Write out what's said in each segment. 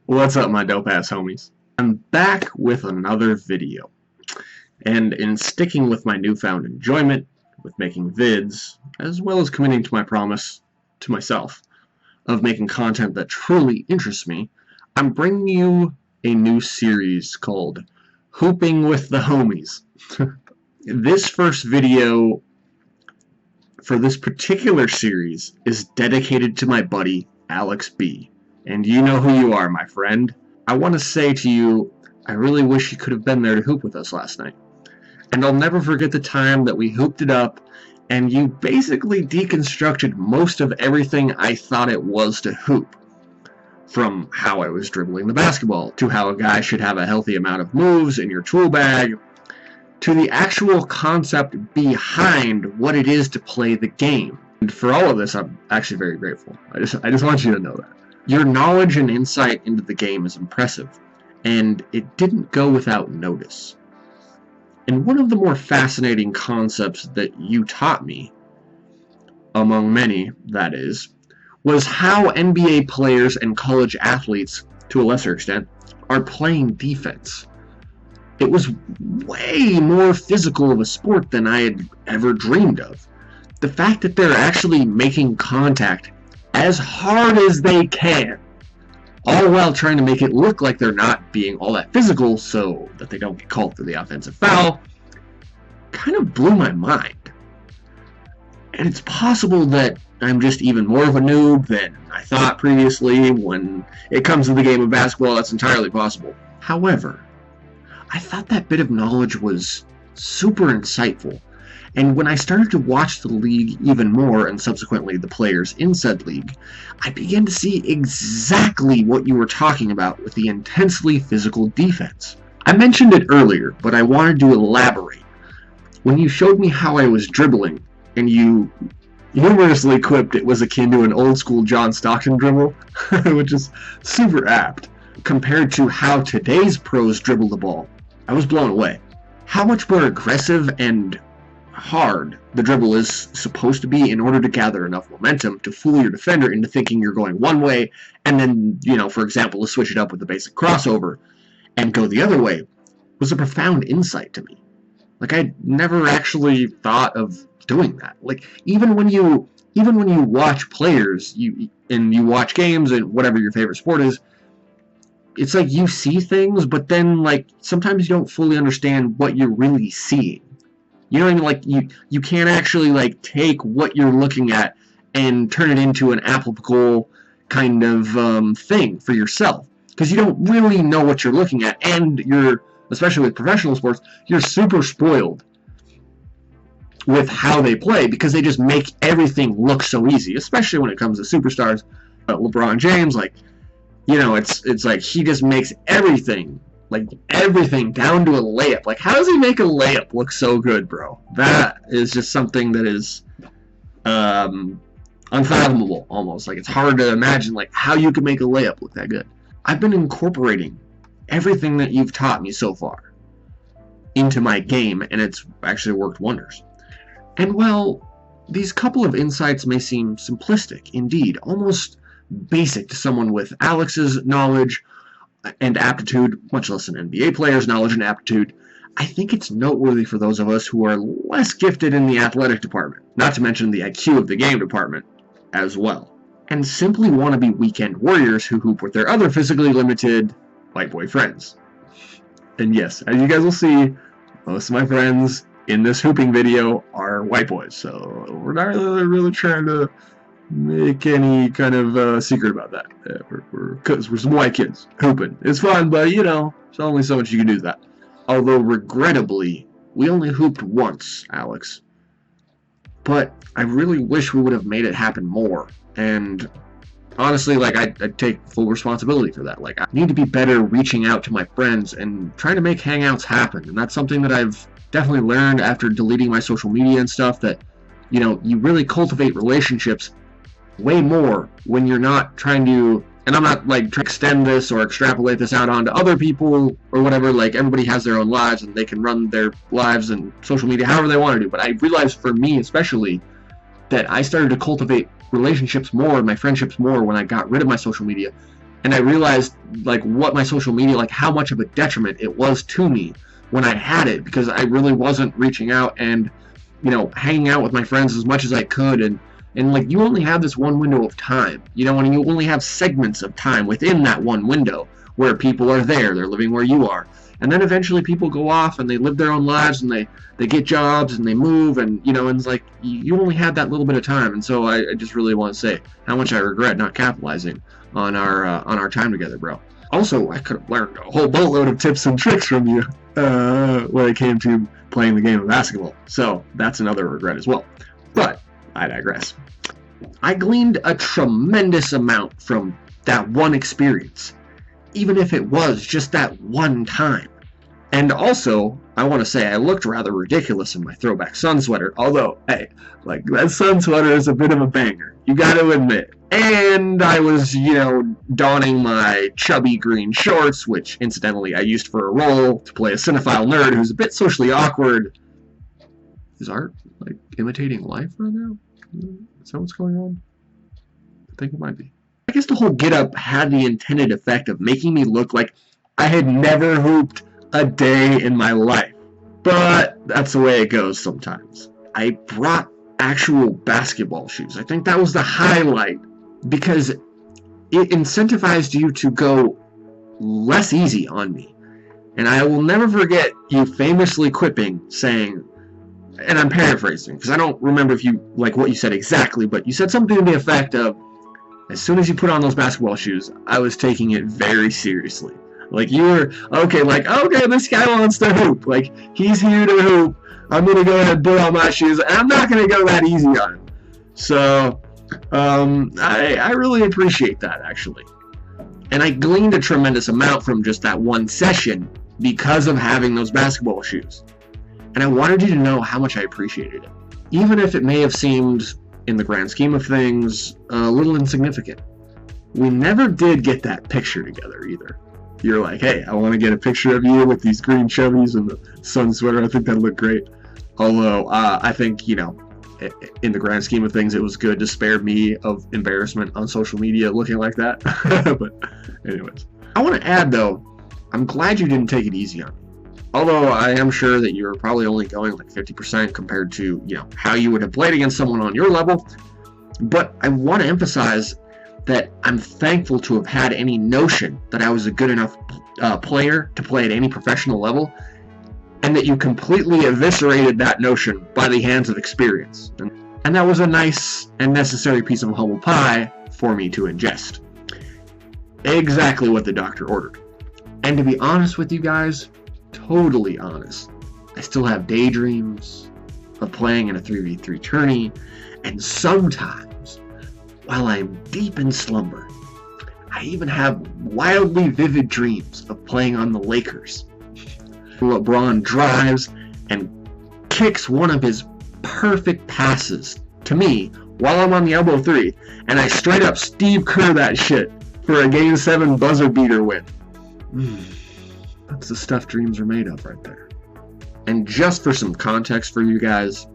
What's up, my dope ass homies? I'm back with another video, and in sticking with my newfound enjoyment with making vids, as well as committing to my promise to myself of making content that truly interests me, I'm bringing you a new series called Hooping with the Homies. This first video for this particular series is dedicated to my buddy Alex B. And you know who you are, my friend. I want to say to you, I really wish you could have been there to hoop with us last night. And I'll never forget the time that we hooped it up, and you basically deconstructed most of everything I thought it was to hoop. From how I was dribbling the basketball, to how a guy should have a healthy amount of moves in your tool bag, to the actual concept behind what it is to play the game. And for all of this, I'm actually very grateful. I just want you to know that. Your knowledge and insight into the game is impressive, and it didn't go without notice. And one of the more fascinating concepts that you taught me, among many, that is, was how NBA players and college athletes, to a lesser extent, are playing defense. It was way more physical of a sport than I had ever dreamed of. The fact that they're actually making contact as hard as they can, all while trying to make it look like they're not being all that physical so that they don't get called for the offensive foul, kind of blew my mind. And it's possible that I'm just even more of a noob than I thought previously. When it comes to the game of basketball, that's entirely possible. However, I thought that bit of knowledge was super insightful. And when I started to watch the league even more, and subsequently the players in said league, I began to see exactly what you were talking about with the intensely physical defense. I mentioned it earlier, but I wanted to elaborate. When you showed me how I was dribbling, and you humorously quipped it was akin to an old school John Stockton dribble, which is super apt, compared to how today's pros dribble the ball, I was blown away. How much more aggressive and hard the dribble is supposed to be in order to gather enough momentum to fool your defender into thinking you're going one way, and then, for example, to switch it up with the basic crossover and go the other way, was a profound insight to me. Like, I never actually thought of doing that. Like, even when you watch players, you watch games and whatever your favorite sport is, it's like you see things, but then like sometimes you don't fully understand what you're really seeing. You know what I mean? Like, you can't actually like take what you're looking at and turn it into an applicable kind of thing for yourself, because you don't really know what you're looking at, and especially with professional sports, you're super spoiled with how they play because they just make everything look so easy, especially when it comes to superstars. LeBron James, it's like he just makes everything down to a layup. Like, how does he make a layup look so good, bro? That is just something that is unfathomable almost. Like, it's hard to imagine like how you could make a layup look that good. I've been incorporating everything that you've taught me so far into my game, and it's actually worked wonders. And well, these couple of insights may seem simplistic, indeed, almost basic to someone with Alex's knowledge and aptitude, much less an NBA player's knowledge and aptitude. I think it's noteworthy for those of us who are less gifted in the athletic department, not to mention the IQ of the game department as well, and simply want to be weekend warriors who hoop with their other physically limited white boy friends. And yes, as you guys will see, most of my friends in this hooping video are white boys, so we're not really trying to make any kind of secret about that. Because we're some white kids hooping. It's fun, but there's only so much you can do with that. Although regrettably, we only hooped once, Alex. But I really wish we would have made it happen more. And honestly, I take full responsibility for that. I need to be better reaching out to my friends and trying to make hangouts happen. And that's something that I've definitely learned after deleting my social media and stuff, that you really cultivate relationships way more when you're not trying to, and I'm not trying to extend this or extrapolate this out onto other people or whatever. Everybody has their own lives and they can run their lives and social media however they want to do. But I realized, for me especially, that I started to cultivate relationships more and my friendships more when I got rid of my social media, And I realized like what my social media, like how much of a detriment it was to me when I had it, because I really wasn't reaching out and, you know, hanging out with my friends as much as I could. And like, you only have this one window of time, you know, and you only have segments of time within that one window where people are there, they're living where you are. And then eventually people go off and they live their own lives and they get jobs and they move, and, you know, and it's like, you only had that little bit of time. And so I just really want to say how much I regret not capitalizing on our time together, bro. Also, I could have learned a whole boatload of tips and tricks from you when it came to playing the game of basketball. So that's another regret as well. But I digress. I gleaned a tremendous amount from that one experience, even if it was just that one time. And also, I want to say I looked rather ridiculous in my throwback sun sweater, although, hey, like, that sun sweater is a bit of a banger, you gotta admit. And I was, you know, donning my chubby green shorts, which, incidentally, I used for a role to play a cinephile nerd who's a bit socially awkward. Is art, like, imitating life right now? Is that what's going on? I think it might be. I guess the whole get-up had the intended effect of making me look like I had never hooped a day in my life. But that's the way it goes sometimes. I brought actual basketball shoes. I think that was the highlight, because it incentivized you to go less easy on me. And I will never forget you famously quipping, saying, and I'm paraphrasing because I don't remember if you like what you said exactly, but you said something to the effect of, as soon as you put on those basketball shoes, I was taking it very seriously. Like, you were, okay, this guy wants to hoop. Like, he's here to hoop. I'm going to go ahead and put on my shoes, and I'm not going to go that easy on him. So, I really appreciate that, actually. And I gleaned a tremendous amount from just that one session because of having those basketball shoes. And I wanted you to know how much I appreciated it, even if it may have seemed, in the grand scheme of things, a little insignificant. We never did get that picture together either. You're like, hey, I want to get a picture of you with these green chubbies and the sun sweater. I think that'd look great. Although, I think, you know, in the grand scheme of things, it was good to spare me of embarrassment on social media looking like that. But anyways, I want to add, though, I'm glad you didn't take it easy on me. Although I am sure that you're probably only going like 50% compared to, you know, how you would have played against someone on your level. But I want to emphasize that I'm thankful to have had any notion that I was a good enough player to play at any professional level, and that you completely eviscerated that notion by the hands of experience. And that was a nice and necessary piece of humble pie for me to ingest. Exactly what the doctor ordered. And to be honest with you guys, totally honest, I still have daydreams of playing in a 3v3 tourney, and sometimes, while I'm deep in slumber, I even have wildly vivid dreams of playing on the Lakers. LeBron drives and kicks one of his perfect passes to me while I'm on the elbow three, and I straight up Steve Kerr that shit for a Game 7 buzzer beater win. That's the stuff dreams are made of right there. And just for some context for you guys,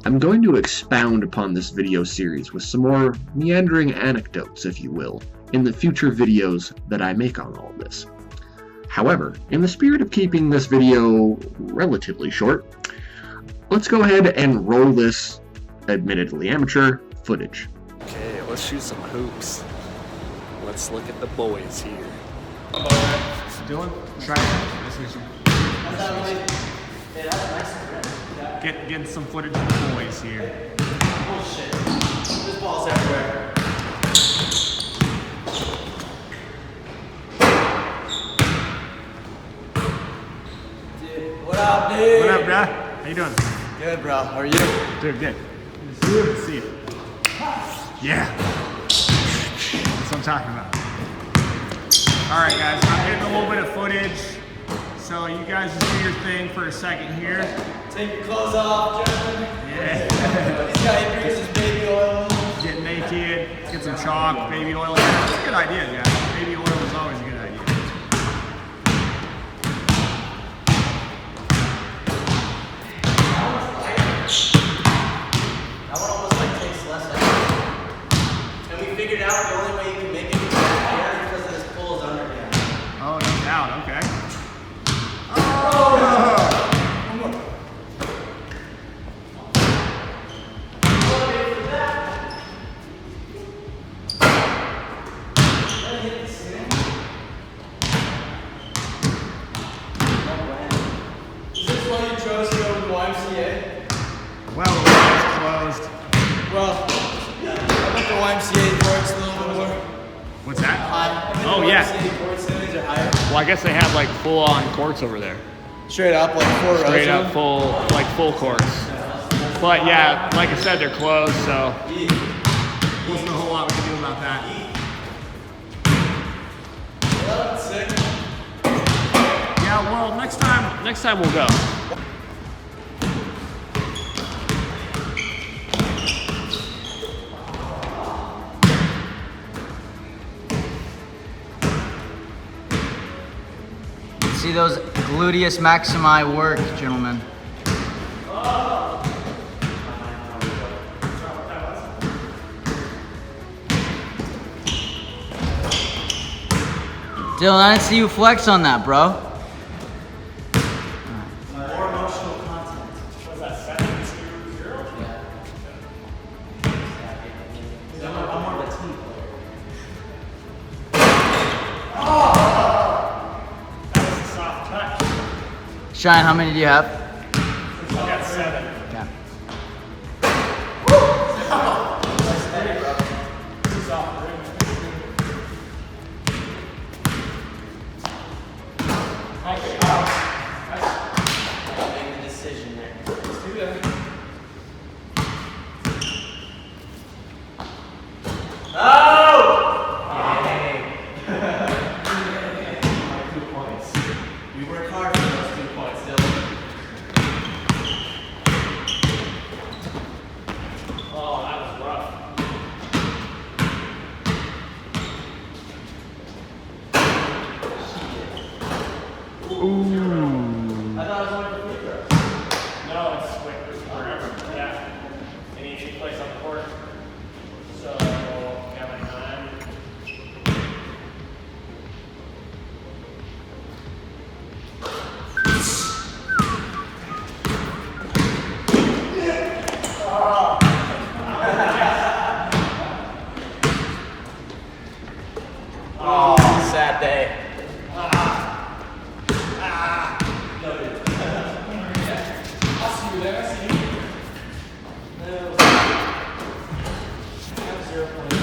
I'm going to expound upon this video series with some more meandering anecdotes, if you will, in the future videos that I make on all this. However, in the spirit of keeping this video relatively short, let's go ahead and roll this, admittedly amateur, footage. Okay, let's shoot some hoops. Let's look at the boys here. Dylan, try it. Getting some footage of the boys here. Oh shit. There's balls everywhere. Dude, what up, dude? What up, bruh? How you doing? Good, bro. How are you? Good, good. Good to see you. Yeah. That's what I'm talking about. Alright, guys, I'm getting a little bit of footage. So you guys just do your thing for a second here. Take your clothes off, gentlemen. Yeah. This guy brings his baby oil. Get naked, get some chalk, baby oil. Yeah, that's a good idea, guys. Baby oil is always a good idea. That one almost takes less effort. And we figured out the only way you can make it is because of this out, okay. Oh! Well, the YMCA is closed. Well, I bet the YMCA courts a little bit more. What's that? High. Oh, yeah. YMCA court ceilings are higher. Well, I guess they have like full-on courts over there. Straight up, like 4 rows. Straight up full courts. But yeah, like I said, they're closed, so wasn't a whole lot we could do about that. Well, that's sick. Yeah, well, next time we'll go. See those gluteus maximi work, gentlemen. Dylan, I didn't see you flex on that, bro. More emotional content. Was that 7-2-0? Yeah. I'm more of a team player. That was a soft touch. Shine, how many do you have? I got 7. Okay. Steady, bro. This is off the rim. Okay, Make the decision there. let's do that. We work hard for those 2 points, Dylan. Oh, that was rough. I thought I was only for free throws. No, it's wherever. Yeah. Any place on the court. So, yeah, like 9. Oh, sad day. I'll see you there. I see you. Have 0 points.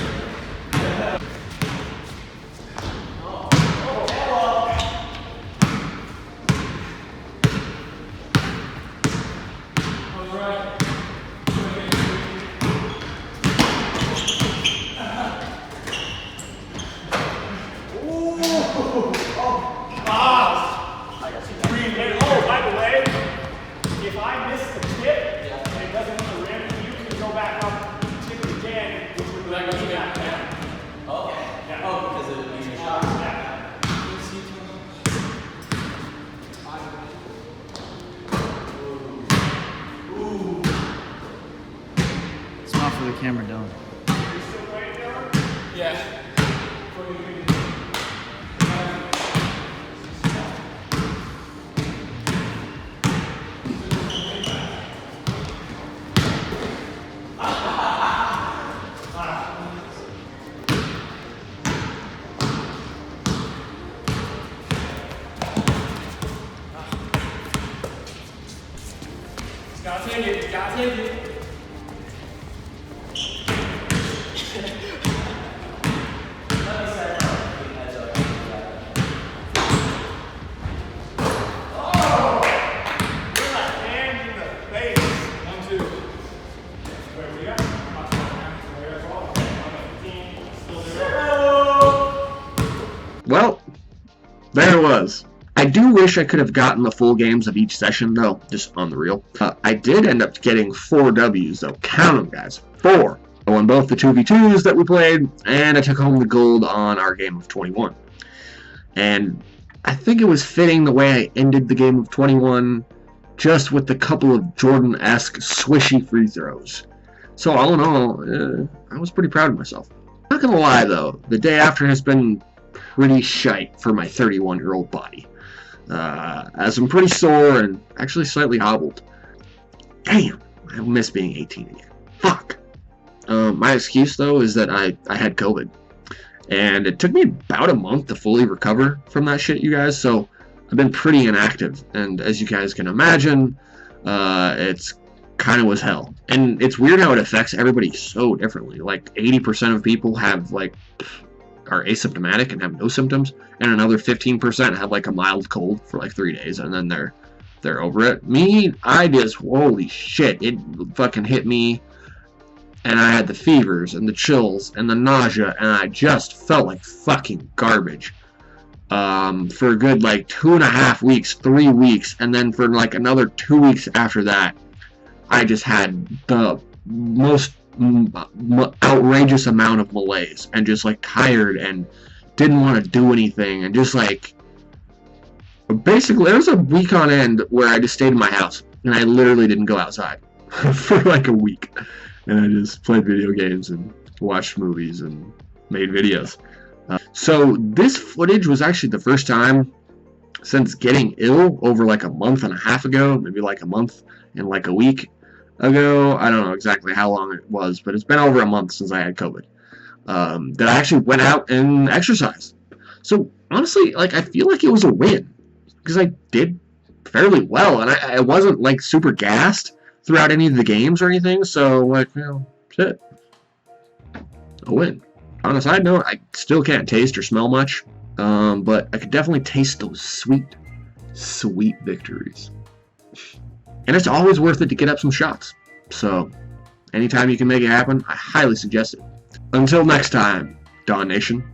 Oh, by the way, if I miss the tip and it doesn't hit the rim, you can go back up, tip it again, which would That goes back down. down. Okay. Yeah. Oh, because it would be a shot. Yeah. Smile for the camera, Dylan. You still playing, Dylan? Yeah. Gotta take it, gotta take it. Well, there it was. I do wish I could have gotten the full games of each session, though, just on the real. I did end up getting 4 W's, though. Count them, guys. 4. I won both the 2v2s that we played, and I took home the gold on our game of 21. And I think it was fitting the way I ended the game of 21, just with a couple of Jordan-esque swishy free throws. So all in all, I was pretty proud of myself. Not gonna lie, though, the day after has been pretty shite for my 31-year-old body. As I'm pretty sore and actually slightly hobbled. Damn, I miss being 18 again. Fuck. My excuse, though, is that I had COVID. And it took me about a month to fully recover from that shit, you guys, so I've been pretty inactive. And as you guys can imagine, it's kind of was hell. And it's weird how it affects everybody so differently. Like, 80% of people have, like, are asymptomatic and have no symptoms, and another 15% have, like, a mild cold for, like, 3 days, and then they're over it. Me, I just, holy shit, it fucking hit me. And I had the fevers and the chills and the nausea, and I just felt like fucking garbage for a good like 2.5 weeks, 3 weeks, and then for like another 2 weeks after that, I just had the most outrageous amount of malaise and just like tired and didn't want to do anything and just like basically there was a week on end where I just stayed in my house and I literally didn't go outside for like a week. And I just played video games and watched movies and made videos. So this footage was actually the first time since getting ill over like a month and a half ago, maybe like a month and like a week ago. I don't know exactly how long it was, but it's been over a month since I had COVID. That I actually went out and exercised. So honestly, like I feel like it was a win because I did fairly well, and I wasn't like super gassed throughout any of the games or anything, so like, you know, shit. A win. On a side note, I still can't taste or smell much, but I could definitely taste those sweet, sweet victories. And it's always worth it to get up some shots. So, anytime you can make it happen, I highly suggest it. Until next time, Dawn Nation.